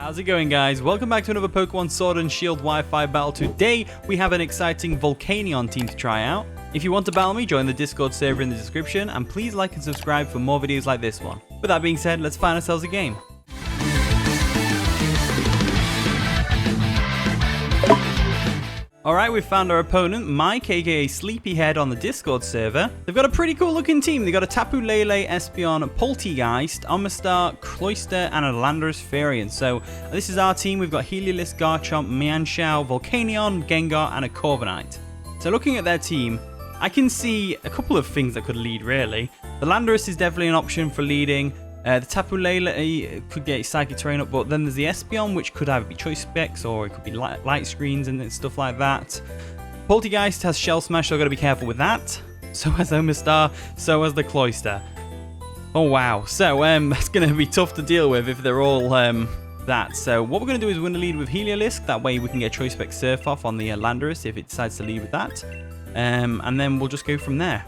How's it going, guys? Welcome back to another Pokemon Sword and Shield Wi-Fi battle. Today, we have an exciting Volcanion team to try out. If you want to battle me, join the Discord server in the description, and please like and subscribe for more videos like this one. With that being said, let's find ourselves a game. Alright, we've found our opponent, Mike, aka Sleepyhead, on the Discord server. They've got a pretty cool looking team. They've got a Tapu Lele, Espeon, Poltegeist, Omastar, Cloyster, and a Landorus Fairy. So this is our team. We've got Heliolisk, Garchomp, Mienshao, Volcanion, Gengar, and a Corviknight. So looking at their team, I can see a couple of things that could lead, really. The Landorus is definitely an option for leading. The Tapu Lele could get Psychic Terrain up, but then there's the Espeon, which could either be Choice Specs or it could be light screens and stuff like that. Poltegeist has Shell Smash, so I've got to be careful with that. So has Omastar, so has the Cloyster. Oh wow, so that's going to be tough to deal with if they're all that. So what we're going to do is we're going to lead with Heliolisk, that way we can get Choice Spec Surf off on the Landorus if it decides to lead with that. And then we'll just go from there.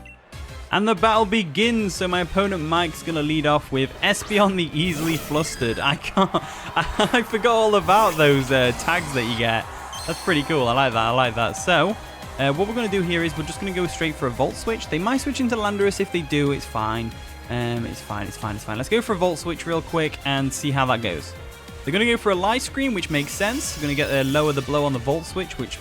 And the battle begins, so my opponent Mike's going to lead off with Espeon the Easily Flustered. I forgot all about those tags that you get. That's pretty cool, I like that. So, what we're going to do here is we're just going to go straight for a Volt Switch. They might switch into Landorus. If they do, it's fine. It's fine. Let's go for a Volt Switch real quick and see how that goes. They're going to go for a Light Screen, which makes sense. They're going to get lower the blow on the Volt Switch, which,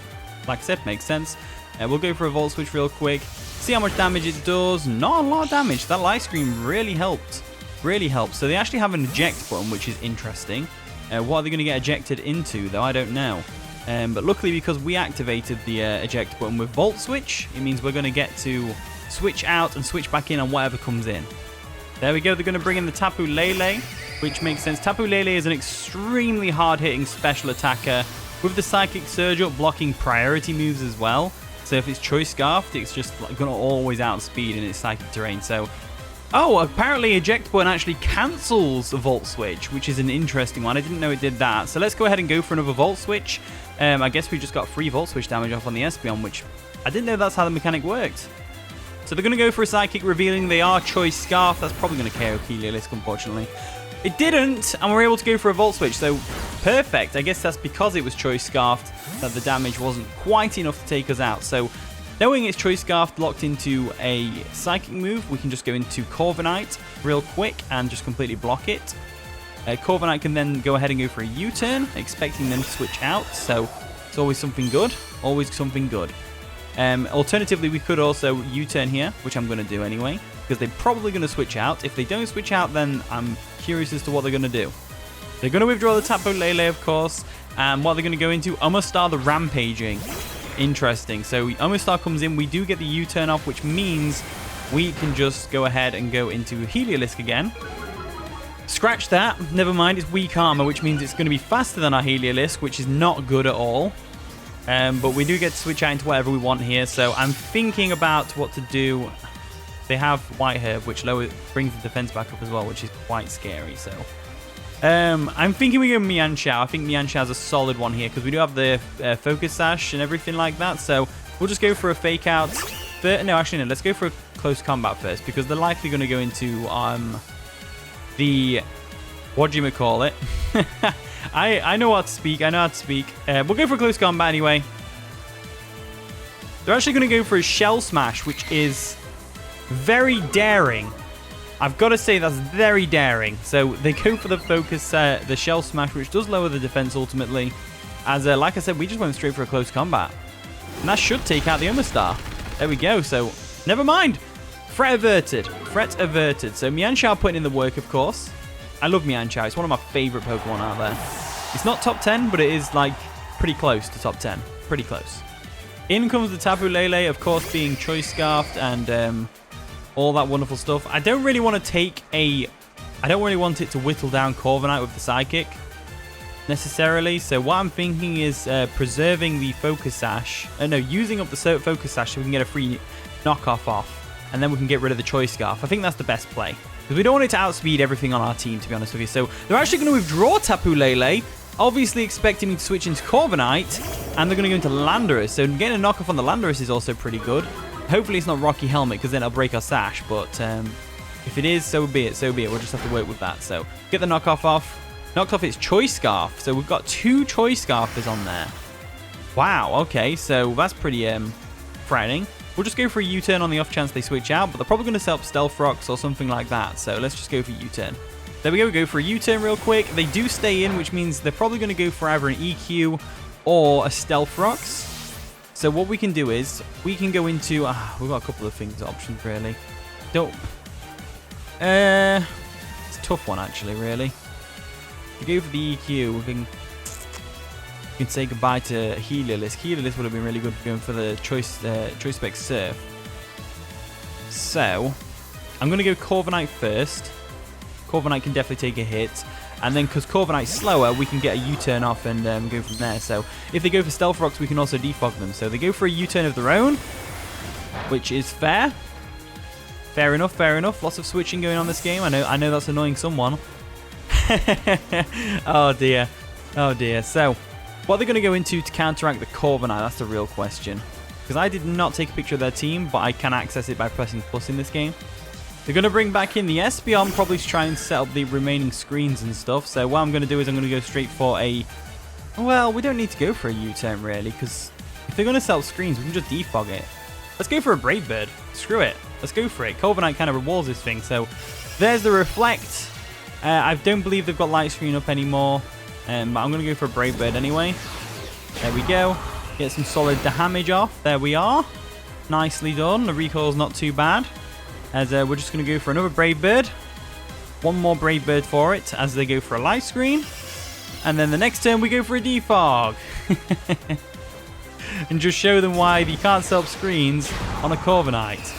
like I said, makes sense. We'll go for a Volt Switch real quick. See how much damage it does. Not a lot of damage. That Light Screen really helped. Really helped. So they actually have an eject button, which is interesting. What are they going to get ejected into, though? I don't know. But luckily, because we activated the eject button with Volt Switch, it means we're going to get to switch out and switch back in on whatever comes in. There we go. They're going to bring in the Tapu Lele, which makes sense. Tapu Lele is an extremely hard-hitting special attacker with the Psychic Surge up blocking priority moves as well. So if it's Choice Scarfed, it's just going to always outspeed in its Psychic Terrain. So, oh, apparently Eject Button actually cancels a Volt Switch, which is an interesting one. I didn't know it did that. So let's go ahead and go for another Volt Switch. I guess we just got free Volt Switch damage off on the Espeon, which I didn't know that's how the mechanic worked. So they're going to go for a Psychic, revealing they are Choice Scarf. That's probably going to KO Heliolisk, unfortunately. It didn't, and we're able to go for a Volt Switch, so perfect. I guess that's because it was Choice Scarfed that the damage wasn't quite enough to take us out. So knowing it's Choice Scarfed locked into a Psychic move, we can just go into Corviknight real quick and just completely block it. Corviknight can then go ahead and go for a U-turn, expecting them to switch out, so it's always something good. Always something good. Alternatively, we could also U-turn here, which I'm going to do anyway, because they're probably going to switch out. If they don't switch out, then I'm curious as to what they're going to do. They're going to withdraw the Tapu Lele, of course, and what they're going to go into, Omastar the Rampaging. Interesting. So Omastar comes in, we do get the U-turn off, which means we can just go ahead and go into Heliolisk again. Scratch that. Never mind, it's Weak Armor, which means it's going to be faster than our Heliolisk, which is not good at all. But we do get to switch out into whatever we want here, so I'm thinking about what to do. They have White Herb, which brings the defense back up as well, which is quite scary. So I'm thinking we go Mienshao. I think Mienshao is a solid one here because we do have the Focus Sash and everything like that. So we'll just go for a Fake Out. No, actually, no. Let's go for a Close Combat first because they're likely going to go into the... What do you call it? I know how to speak. We'll go for Close Combat anyway. They're actually going to go for a Shell Smash, which is very daring. I've got to say that's very daring. So they go for the Focus, the Shell Smash, which does lower the defense ultimately. As like I said, we just went straight for a Close Combat. And that should take out the Omastar. There we go. So never mind. Threat averted. Threat averted. So Mienshao putting in the work, of course. I love Mienshao. It's one of my favorite Pokemon out there. It's not top 10, but it is like pretty close to top 10. Pretty close. In comes the Tapu Lele, of course, being Choice Scarfed and all that wonderful stuff. I don't really want it to whittle down Corviknight with the Psychic necessarily. So what I'm thinking is preserving the Focus Sash. No, using up the Focus Sash so we can get a free knockoff off. And then we can get rid of the Choice Scarf. I think that's the best play. Because we don't want it to outspeed everything on our team, to be honest with you. So they're actually going to withdraw Tapu Lele, obviously expecting me to switch into Corviknight, and they're going to go into Landorus. So getting a knockoff on the Landorus is also pretty good. Hopefully it's not Rocky Helmet, because then it'll break our Sash. But if it is, so be it. We'll just have to work with that. So get the knockoff off. knocked off its Choice Scarf. So we've got 2 Choice Scarfers on there. Wow, okay, so that's pretty frightening. We'll just go for a U-turn on the off chance they switch out, but they're probably going to set up Stealth Rocks or something like that. So let's just go for U-turn. There we go, we go for a U-turn real quick. They do stay in, which means they're probably going to go for either an EQ or a Stealth Rocks. So what we can do is, we can go into... we've got a couple of things, options, really. Don't... it's a tough one, actually, really. If we go for the EQ, we can say goodbye to Heliolisk. Heliolisk would have been really good for going for the Choice Spec Surf. So, I'm going to go Corviknight first. Corviknight can definitely take a hit. And then, because Corviknight's slower, we can get a U-turn off and go from there. So, if they go for Stealth Rocks, we can also defog them. So, they go for a U-turn of their own, which is fair. Fair enough, fair enough. Lots of switching going on this game. I know that's annoying someone. Oh, dear. Oh, dear. So... what they're going to go into to counteract the Corviknight, that's the real question. Because I did not take a picture of their team, but I can access it by pressing plus in this game. They're going to bring back in the Espeon, probably to try and set up the remaining screens and stuff. So what I'm going to do is I'm going to go straight for a... well, we don't need to go for a U-turn, really, because if they're going to set up screens, we can just defog it. Let's go for a Brave Bird. Screw it. Let's go for it. Corviknight kind of rewards this thing. So there's the Reflect. I don't believe they've got Light Screen up anymore. But I'm going to go for a Brave Bird anyway. There we go. Get some solid damage off. There we are. Nicely done. The recoil's not too bad. As we're just going to go for another Brave Bird. One more Brave Bird for it as they go for a Light Screen. And then the next turn we go for a Defog. And just show them why you can't set up screens on a Corviknight.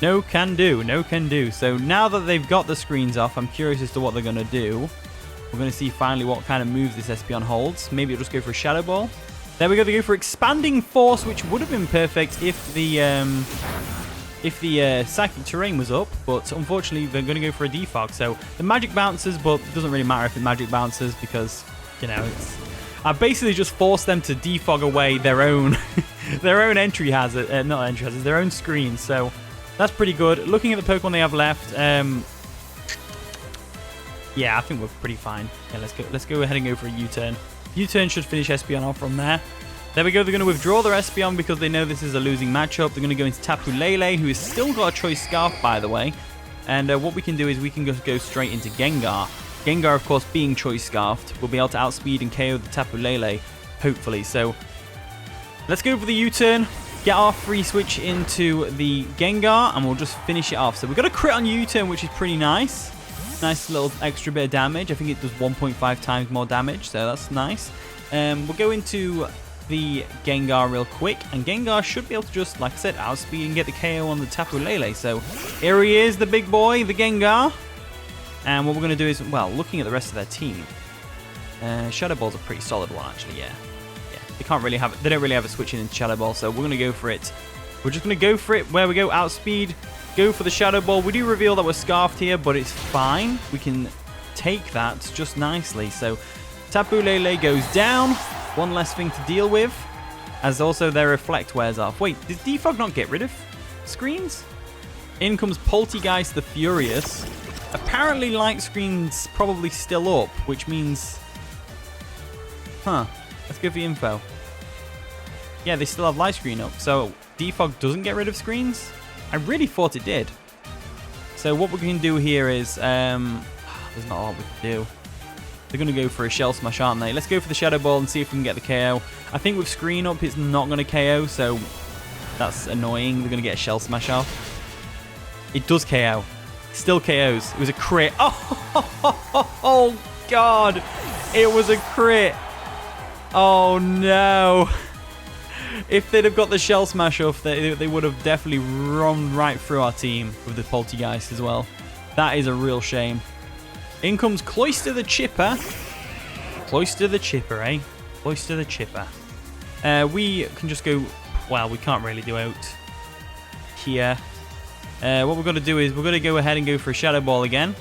No can do. No can do. So now that they've got the screens off, I'm curious as to what they're going to do. We're going to see finally what kind of moves this Espeon holds. Maybe it'll just go for a Shadow Ball. There we go. They go for Expanding Force, which would have been perfect if the Psychic Terrain was up. But unfortunately, they're going to go for a Defog. So the Magic bounces, but it doesn't really matter if the Magic bounces because, you know, I basically just forced them to defog away their own their own entry hazard. Not entry hazards, their own screens. So that's pretty good. Looking at the Pokemon they have left, yeah, I think we're pretty fine. Yeah, let's go ahead and go for a U-turn. U-turn should finish Espeon off from there. There we go. They're going to withdraw their Espeon because they know this is a losing matchup. They're going to go into Tapu Lele, who has still got a Choice Scarf, by the way. And what we can do is we can just go straight into Gengar. Gengar, of course, being Choice Scarfed, will be able to outspeed and KO the Tapu Lele, hopefully. So let's go for the U-turn. Get our free switch into the Gengar, and we'll just finish it off. So we've got a crit on U-turn, which is pretty nice. Nice little extra bit of damage. I think it does 1.5 times more damage, so that's nice. We'll go into the Gengar real quick, and Gengar should be able to just, like I said, outspeed and get the KO on the Tapu Lele. So here he is, the big boy, the Gengar. And what we're going to do is, well, looking at the rest of their team, Shadow Ball's a pretty solid one, actually. Yeah. They don't really have a switch in Shadow Ball, so we're going to go for it. We're just going to go for it. Where we go, outspeed. Go for the Shadow Ball. We do reveal that we're scarfed here, but it's fine. We can take that just nicely. So Tapu Lele goes down. One less thing to deal with. As also their Reflect wears off. Wait, did Defog not get rid of screens? In comes Poltegeist the Furious. Apparently Light Screen's probably still up, which means... huh. Let's go for the info. Yeah, they still have Light Screen up. So Defog doesn't get rid of screens? I really thought it did. So what we can do here is... there's not a lot we can do. They're going to go for a Shell Smash, aren't they? Let's go for the Shadow Ball and see if we can get the KO. I think with screen up, it's not going to KO, so that's annoying. They're going to get a Shell Smash off. It does KO. Still KOs. It was a crit. Oh, God. It was a crit. Oh, no. If they'd have got the Shell Smash off, they would have definitely run right through our team with the Poltegeist as well. That is a real shame. In comes Cloyster the Chipper. Cloyster the Chipper, eh? Cloyster the Chipper. We can just go... well, we can't really do out here. What we're going to do is we're going to go ahead and go for a Shadow Ball again.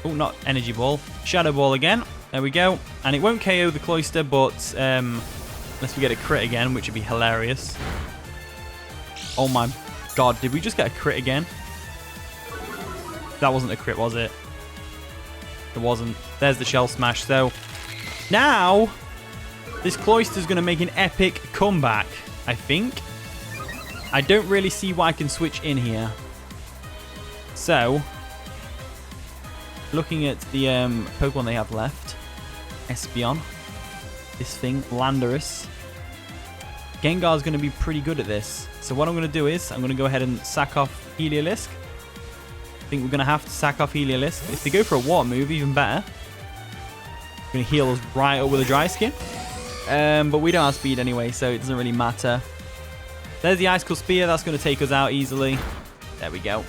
Oh, not Energy Ball. Shadow Ball again. There we go. And it won't KO the Cloyster, but... unless we get a crit again, which would be hilarious. Oh my God, did we just get a crit again? That wasn't a crit, was it? It wasn't. There's the Shell Smash. So now this Cloyster's going to make an epic comeback, I think. I don't really see why I can switch in here. So, looking at the Pokemon they have left. Espeon. This thing, Landorus. Gengar's going to be pretty good at this. So what I'm going to do is, I'm going to go ahead and sack off Heliolisk. I think we're going to have to sack off Heliolisk. If they go for a water move, even better. Going to heal us right up with a Dry Skin. But we don't have speed anyway, so it doesn't really matter. There's the Icicle Spear. That's going to take us out easily. There we go.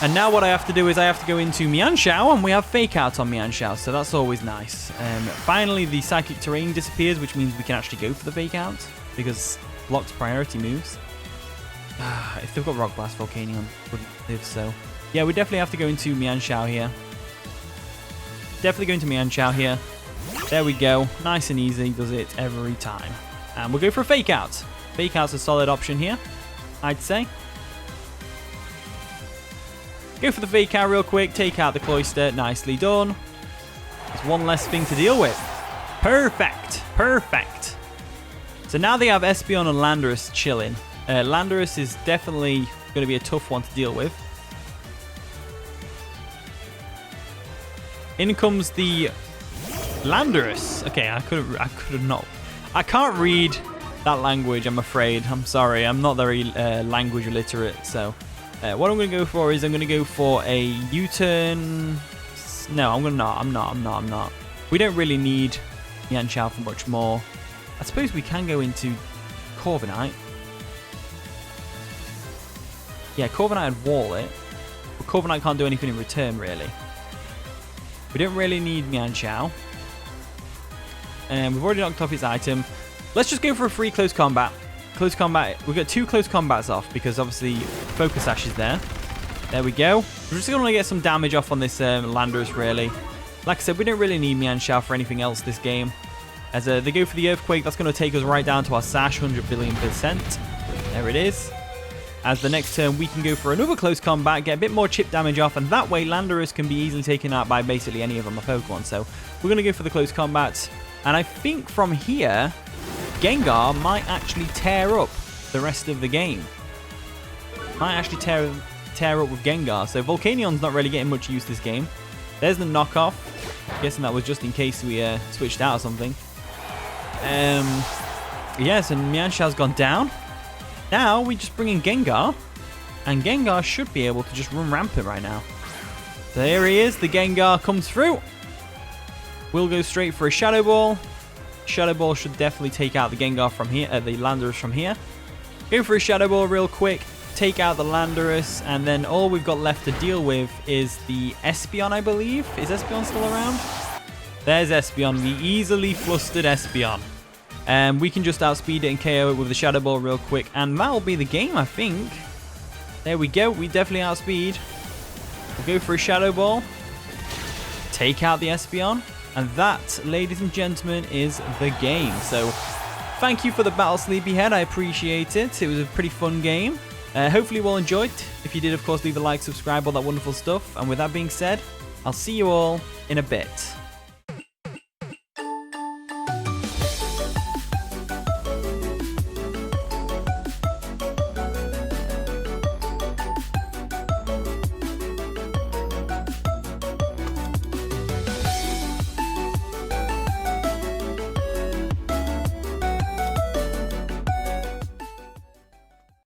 And now what I have to do is I have to go into Mienshao, and we have Fake Out on Mienshao, so that's always nice. Finally, the Psychic Terrain disappears, which means we can actually go for the Fake Out, because blocks priority moves. If they've got Rock Blast, Volcanion wouldn't live, so... Yeah, we definitely have to go into Mienshao here. Definitely going to Mienshao here. There we go. Nice and easy. Does it every time. And we'll go for a Fake Out. Fake Out's a solid option here, I'd say. Go for the Fake Out real quick. Take out the Cloyster. Nicely done. There's one less thing to deal with. Perfect. Perfect. So now they have Espeon and Landorus chilling. Landorus is definitely going to be a tough one to deal with. In comes the Landorus. Okay, I could have not. I can't read that language, I'm afraid. I'm sorry. I'm not very language illiterate. So what I'm going to go for is I'm going to go for a U-turn. No, I'm not. We don't really need Mienshao for much more. I suppose we can go into Corviknight. Yeah, Corviknight would wall it. But Corviknight can't do anything in return, really. We don't really need Mienshao. And we've already knocked off its item. Let's just go for a free close combat. Close combat. We've got 2 close combats off because obviously Focus Sash is there. There we go. We're just going to get some damage off on this Landorus, really. Like I said, we don't really need Mienshao for anything else this game. As they go for the Earthquake, that's going to take us right down to our Sash, 100 billion%. There it is. As the next turn, we can go for another close combat, get a bit more chip damage off, and that way Landorus can be easily taken out by basically any of my Pokemon. So we're going to go for the close combat. And I think from here, Gengar might actually tear up the rest of the game. Might actually tear up with Gengar. So Volcanion's not really getting much use this game. There's the knockoff. I'm guessing that was just in case we switched out or something. Yes, and Mienshao's gone down. Now we just bring in Gengar, and Gengar should be able to just run rampant right now. So here he is. The Gengar comes through. We'll go straight for a Shadow Ball. Shadow Ball should definitely take out the Gengar from here, the Landorus from here. Go for a Shadow Ball real quick. Take out the Landorus, and then all we've got left to deal with is the Espeon, I believe. Is Espeon still around? There's Espeon, the easily flustered Espeon. We can just outspeed it and KO it with the Shadow Ball real quick, and that'll be the game, I think. There we go. We definitely outspeed. We'll go for a Shadow Ball. Take out the Espeon. And that, ladies and gentlemen, is the game. So, thank you for the battle, Sleepyhead. I appreciate it. It was a pretty fun game. Hopefully you all enjoyed. If you did, of course, leave a like, subscribe, all that wonderful stuff. And with that being said, I'll see you all in a bit.